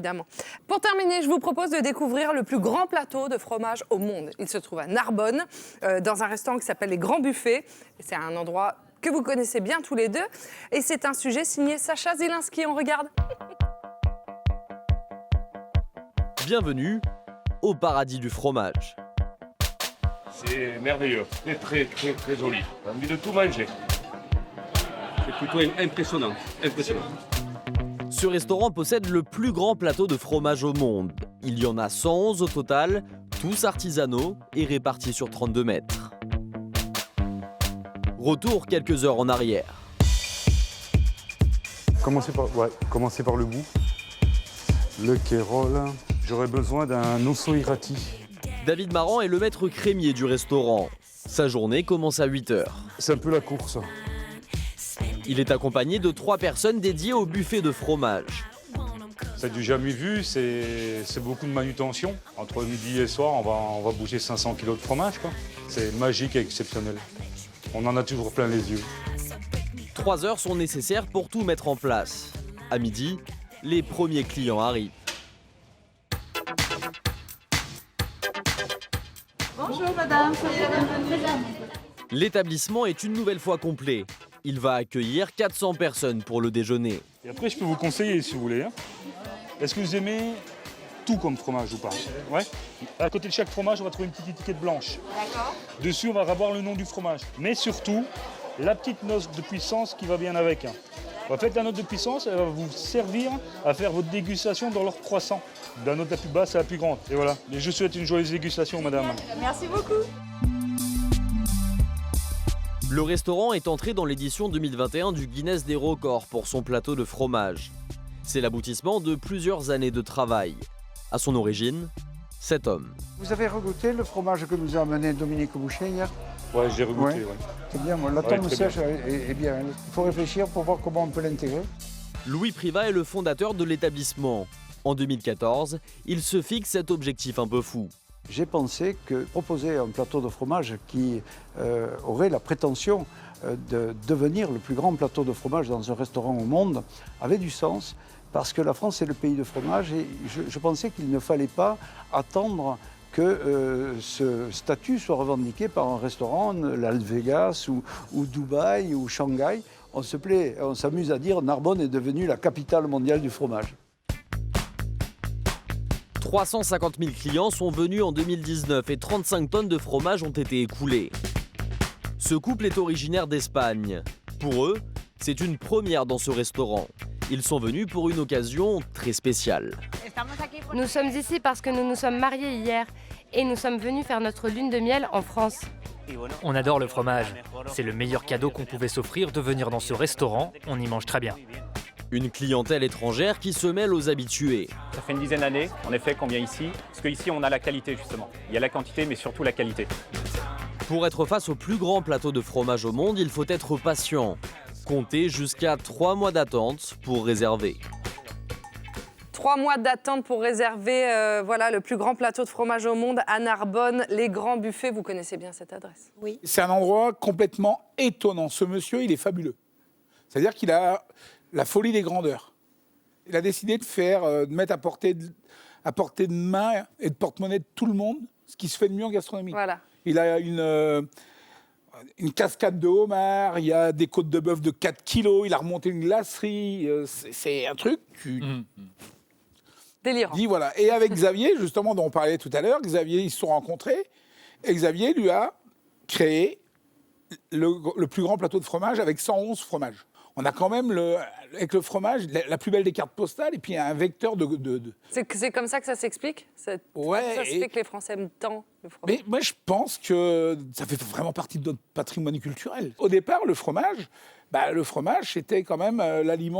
Évidemment. Pour terminer, je vous propose de découvrir le plus grand plateau de fromage au monde. Il se trouve à Narbonne, dans un restaurant qui s'appelle Les Grands Buffets. C'est un endroit que vous connaissez bien tous les deux. Et c'est un sujet signé Sacha Zilinski. On regarde. Bienvenue au paradis du fromage. C'est merveilleux, très joli. J'ai envie de tout manger. C'est plutôt impressionnant. Ce restaurant possède le plus grand plateau de fromage au monde. Il y en a 111 au total, tous artisanaux et répartis sur 32 mètres. Retour quelques heures en arrière. Commencez par le bout. Le Kérol. J'aurais besoin d'un osso irati. David Marant est le maître crémier du restaurant. Sa journée commence à 8h. C'est un peu la course. Il est accompagné de 3 personnes dédiées au buffet de fromage. C'est du jamais vu, c'est beaucoup de manutention. Entre midi et soir, on va bouger 500 kg de fromage, quoi. C'est magique et exceptionnel. On en a toujours plein les yeux. 3 heures sont nécessaires pour tout mettre en place. À midi, les premiers clients arrivent. Bonjour madame, soyez la bienvenue. L'établissement est une nouvelle fois complet. Il va accueillir 400 personnes pour le déjeuner. Et après, je peux vous conseiller si vous voulez. Est-ce que vous aimez tout comme fromage ou pas? Ouais. À côté de chaque fromage, on va trouver une petite étiquette blanche. D'accord. Dessus, on va avoir le nom du fromage. Mais surtout, la petite note de puissance qui va bien avec. En fait, la note de puissance, elle va vous servir à faire votre dégustation dans l'ordre croissant. De la note la plus basse à la plus grande. Et voilà. Et je souhaite une joyeuse dégustation, madame. Merci beaucoup. Le restaurant est entré dans l'édition 2021 du Guinness des records pour son plateau de fromage. C'est l'aboutissement de plusieurs années de travail. À son origine, cet homme. Vous avez regoûté le fromage que nous a amené Dominique Boucher hier? Ouais, j'ai regoûté. Ouais. Ouais. C'est bien, la Ouais, tombe très sèche est bien. Il faut réfléchir pour voir comment on peut l'intégrer. Louis Privat est le fondateur de l'établissement. En 2014, il se fixe cet objectif un peu fou. J'ai pensé que proposer un plateau de fromage qui aurait la prétention de devenir le plus grand plateau de fromage dans un restaurant au monde avait du sens parce que la France est le pays de fromage et je pensais qu'il ne fallait pas attendre que ce statut soit revendiqué par un restaurant, Las Vegas ou Dubaï ou Shanghai. On s'amuse à dire Narbonne est devenue la capitale mondiale du fromage. 350 000 clients sont venus en 2019 et 35 tonnes de fromage ont été écoulées. Ce couple est originaire d'Espagne. Pour eux, c'est une première dans ce restaurant. Ils sont venus pour une occasion très spéciale. Nous sommes ici parce que nous nous sommes mariés hier et nous sommes venus faire notre lune de miel en France. On adore le fromage. C'est le meilleur cadeau qu'on pouvait s'offrir de venir dans ce restaurant. On y mange très bien. Une clientèle étrangère qui se mêle aux habitués. Ça fait une dizaine d'années, en effet, qu'on vient ici. Parce qu'ici, on a la qualité, justement. Il y a la quantité, mais surtout la qualité. Pour être face au plus grand plateau de fromage au monde, il faut être patient. Comptez jusqu'à 3 mois d'attente pour réserver. 3 mois d'attente pour réserver voilà, le plus grand plateau de fromage au monde à Narbonne, Les Grands Buffets. Vous connaissez bien cette adresse? Oui. C'est un endroit complètement étonnant. Ce monsieur, il est fabuleux. C'est-à-dire qu'il a la folie des grandeurs. Il a décidé de mettre à portée de main et de porte-monnaie de tout le monde ce qui se fait de mieux en gastronomie. Voilà. Il a une cascade de homard, il y a des côtes de bœuf de 4 kilos, il a remonté une glacerie. C'est un truc... Délirant. Dit, voilà. Et avec Xavier, justement, dont on parlait tout à l'heure, Xavier, ils se sont rencontrés et Xavier lui a créé le plus grand plateau de fromage avec 111 fromages. On a quand même, avec le fromage, la plus belle des cartes postales et puis un vecteur de... C'est comme ça que ça s'explique? Ouais. Ça se fait que les Français aiment tant le fromage? Mais moi, je pense que ça fait vraiment partie de notre patrimoine culturel. Au départ, le fromage, c'était quand même l'aliment